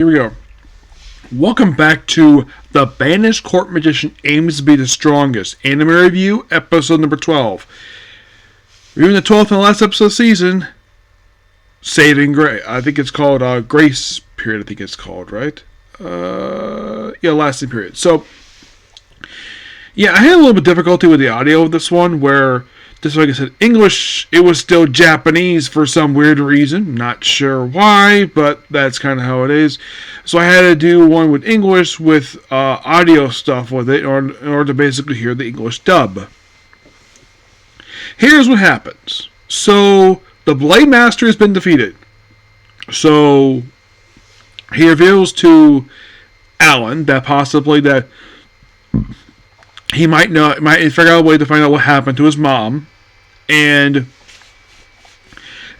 Here we go. Welcome back to The Banished Court Magician Aims to be the Strongest. Anime Review, episode number 12. Reviewing the 12th and last episode of the season, Saving Grace. I think it's called Grace Period, I think it's called, right? Lasting Period. So, yeah, I had a little bit of difficulty with the audio of this one, where, just like I said, English, it was still Japanese for some weird reason. Not sure why, but that's kind of how it is. So I had to do one with English with audio stuff with it in order to basically hear the English dub. Here's what happens. So the Blade Master has been defeated. So he reveals to Alan that possibly that he might figure out a way to find out what happened to his mom. And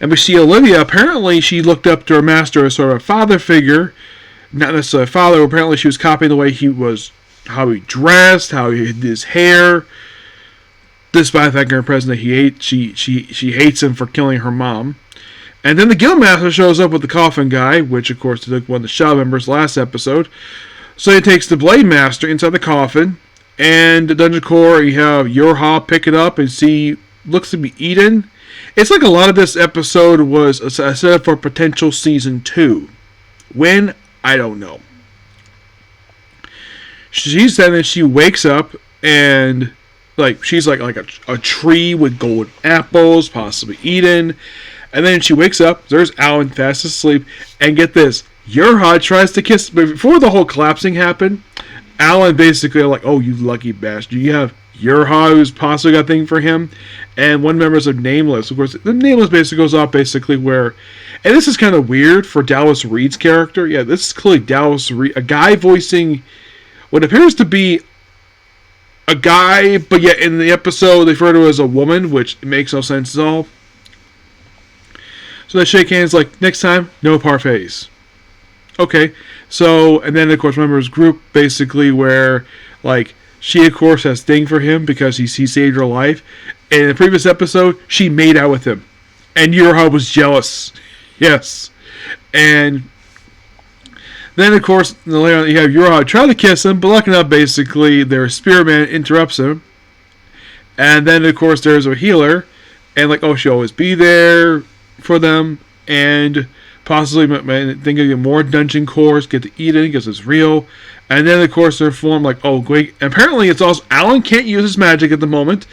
we see Olivia, apparently she looked up to her master as sort of a father figure. Not necessarily a father, apparently she was copying the way he was, how he dressed, how he did his hair. Despite thanking her president, she hates him for killing her mom. And then the Guildmaster shows up with the coffin guy, which of course took one of the Shaw members last episode. So he takes the Blade Master inside the coffin, and the Dungeon Core, you have Yorha pick it up and see, looks to be eaten. It's like a lot of this episode was a setup for potential season 2. When? I don't know. She said that she wakes up and she's like a tree with golden apples, possibly eaten. And then she wakes up, there's Alan fast asleep, and get this, Yorha tries to kiss, but before the whole collapsing happened, Alan basically like, oh, you lucky bastard, you have Yorha, who's possibly got a thing for him, and one member of Nameless. Of course, the Nameless basically goes off basically where, and this is kind of weird for Dallas Reed's character. Yeah, this is clearly Dallas Reed, a guy voicing what appears to be a guy, but yet in the episode they refer to as a woman, which makes no sense at all. So they shake hands like, next time, no parfaits. Okay, so, and then of course remember his group basically where, like, she of course has thing for him because he saved her life. And in the previous episode, she made out with him. And Yorha was jealous. Yes. And then of course, later on, you have Yorha try to kiss him, but lucky enough, basically, their spearman interrupts him. And then of course, there's a healer. And like, oh, she'll always be there for them. And possibly think of more dungeon cores, get to eat it because it's real. And then of course they're formed like, oh great. Apparently it's also Alan can't use his magic at the moment.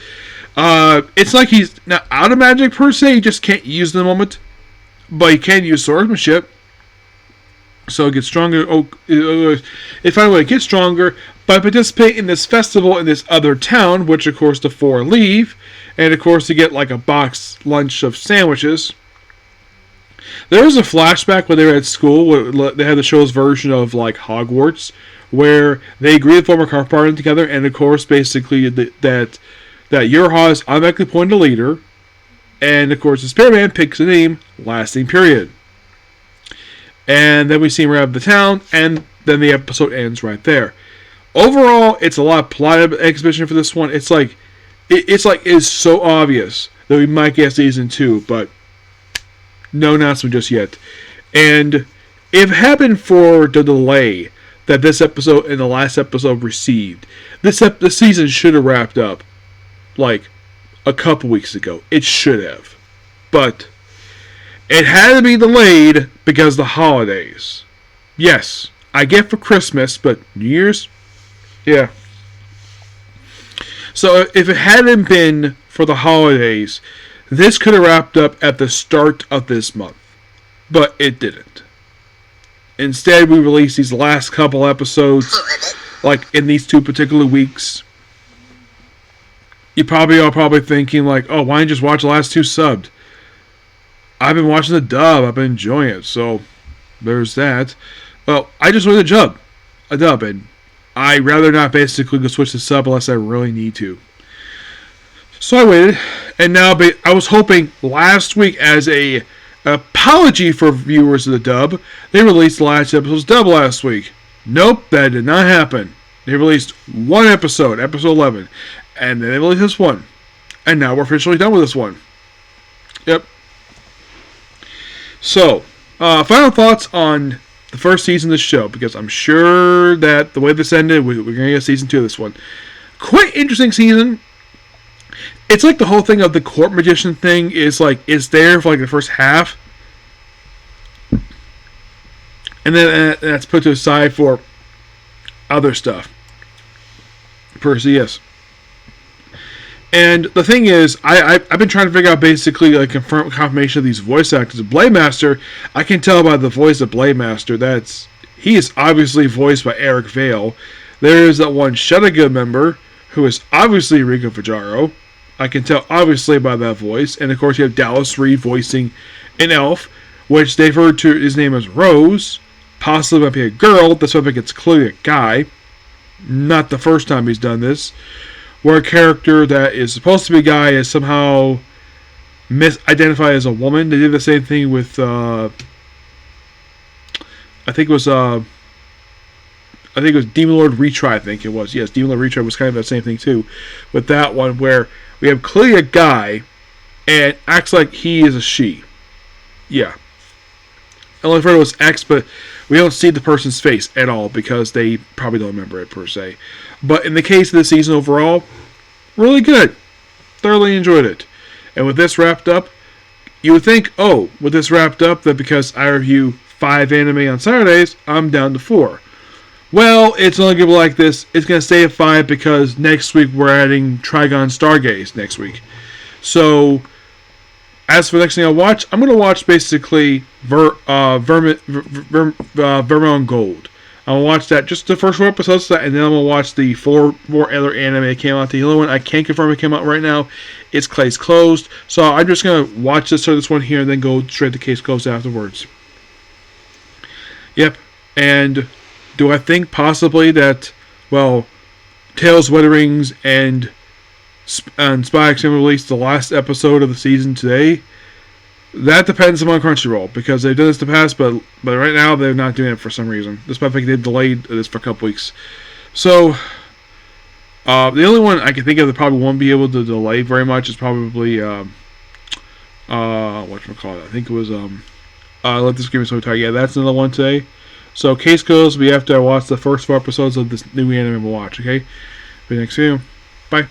It's like he's not out of magic per se, he just can't use it at the moment. But he can use swordsmanship. So it gets stronger. It's finally it gets stronger. But participate in this festival in this other town, which of course the four leave. And of course they get like a box lunch of sandwiches. There was a flashback when they were at school, where they had the show's version of like Hogwarts, where they agreed to form a car party together, and of course, basically that Yorha is automatically appointed a leader, and of course, the Spearman picks a name, Lasting Period. And then we see him arrive at the town, and then the episode ends right there. Overall, it's a lot of plot exhibition for this one. It's so obvious that we might get season 2, but no announcement just yet. And if it happened for the delay that this episode and the last episode received, the season should have wrapped up like a couple weeks ago. It should have. But it had to be delayed because of the holidays. Yes, I get for Christmas, but New Year's? Yeah. So if it hadn't been for the holidays, this could have wrapped up at the start of this month, but it didn't. Instead, we released these last couple episodes, like in these 2 particular weeks. You probably are thinking like, oh, why didn't you just watch the last 2 subbed? I've been watching the dub. I've been enjoying it, so there's that. Well, I just went a dub, and I'd rather not basically go switch to sub unless I really need to. So I waited, and now I was hoping last week as a apology for viewers of the dub, they released the last episode's dub last week. Nope, that did not happen. They released 1 episode, episode 11, and then they released this one. And now we're officially done with this one. Yep. So, final thoughts on the first season of the show, because I'm sure that the way this ended, we're going to get season 2 of this one. Quite interesting season. It's like the whole thing of the court magician thing is like, it's there for like the first half. And then that's put to the side for other stuff. Perseus. And the thing is, I've been trying to figure out basically like confirmation of these voice actors. Blade Master, I can tell by the voice of Blade Master he is obviously voiced by Eric Vale. There is that one Shuddergood member who is obviously Rico Fajaro. I can tell obviously by that voice. And of course you have Dallas Reed voicing an elf, which they've heard to his name as Rose. Possibly might be a girl. That's why I think it's clearly a guy. Not the first time he's done this. Where a character that is supposed to be a guy is somehow misidentified as a woman. They did the same thing with I think it was Demon Lord Retry. I think it was. Yes, Demon Lord Retry was kind of the same thing too, with that one where we have clearly a guy and acts like he is a she. Yeah, I only referred to as X, but we don't see the person's face at all because they probably don't remember it per se. But in the case of the season overall, really good. Thoroughly enjoyed it. And with this wrapped up, you would think, oh, with this wrapped up, that because I review 5 anime on Saturdays, I'm down to 4. Well, it's only going to be like this. It's going to stay at 5 because next week we're adding Trigon Stargaze next week. So, as for the next thing I'll watch, I'm going to watch basically Vermilion Gold. I'll watch that, just the first 4 episodes, and then I'm going to watch the 4 more other anime that came out. The other one, I can't confirm it came out right now. It's Case Closed. So I'm just going to watch this one here and then go straight to Case Closed afterwards. Yep. And do I think possibly that, well, Tales, Wedding Rings, and Spy X going to release the last episode of the season today? That depends on Crunchyroll, because they've done this in the past, but right now they're not doing it for some reason. I think they've delayed this for a couple weeks. So, the only one I can think of that probably won't be able to delay very much is probably, whatchamacallit, I think it was, Let This Give Me So Tired. Yeah, that's another one today. So, Case Closed, we have to watch the first 4 episodes of this new anime we'll watch, okay? See you next video. Bye.